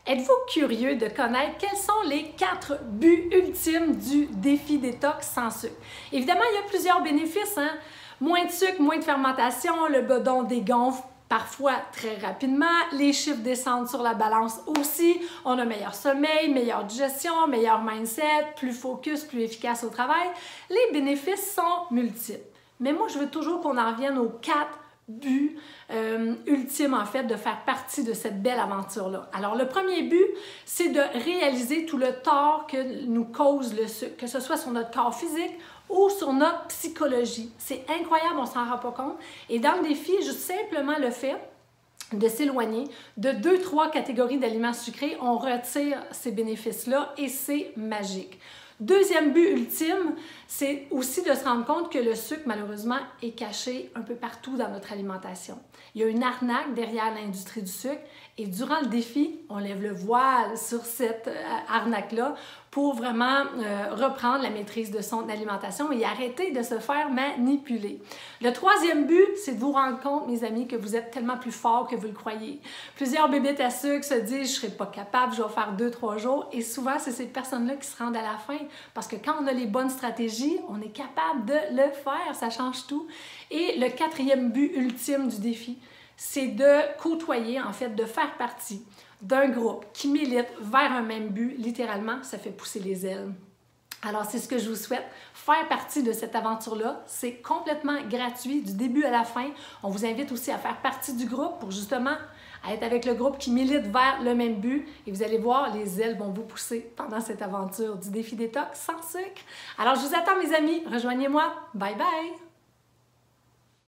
Êtes-vous curieux de connaître quels sont les 4 buts ultimes du défi détox sans sucre? Évidemment, il y a plusieurs bénéfices, hein? Moins de sucre, moins de fermentation, le bedon dégonfle parfois très rapidement, les chiffres descendent sur la balance aussi, on a meilleur sommeil, meilleure digestion, meilleur mindset, plus focus, plus efficace au travail. Les bénéfices sont multiples. Mais moi, je veux toujours qu'on en revienne aux 4 but ultime, en fait, de faire partie de cette belle aventure-là. Alors, le premier but, c'est de réaliser tout le tort que nous cause le sucre, que ce soit sur notre corps physique ou sur notre psychologie. C'est incroyable, on s'en rend pas compte. Et dans le défi, juste simplement le fait de s'éloigner de 2-3 catégories d'aliments sucrés, on retire ces bénéfices-là et c'est magique. Deuxième but ultime, c'est aussi de se rendre compte que le sucre, malheureusement, est caché un peu partout dans notre alimentation. Il y a une arnaque derrière l'industrie du sucre et durant le défi, on lève le voile sur cette arnaque-là pour vraiment reprendre la maîtrise de son alimentation et arrêter de se faire manipuler. Le troisième but, c'est de vous rendre compte, mes amis, que vous êtes tellement plus fort que vous le croyez. Plusieurs bébites à sucre se disent « je ne serai pas capable, je vais faire 2-3 jours » et souvent, c'est ces personnes-là qui se rendent à la fin parce que quand on a les bonnes stratégies, on est capable de le faire, ça change tout. Et le quatrième but ultime du défi, c'est de côtoyer, en fait, de faire partie d'un groupe qui milite vers un même but. Littéralement, ça fait pousser les ailes. Alors, c'est ce que je vous souhaite. Faire partie de cette aventure-là, c'est complètement gratuit du début à la fin. On vous invite aussi à faire partie du groupe pour justement être avec le groupe qui milite vers le même but. Et vous allez voir, les ailes vont vous pousser pendant cette aventure du défi détox sans sucre. Alors, je vous attends, mes amis. Rejoignez-moi. Bye bye!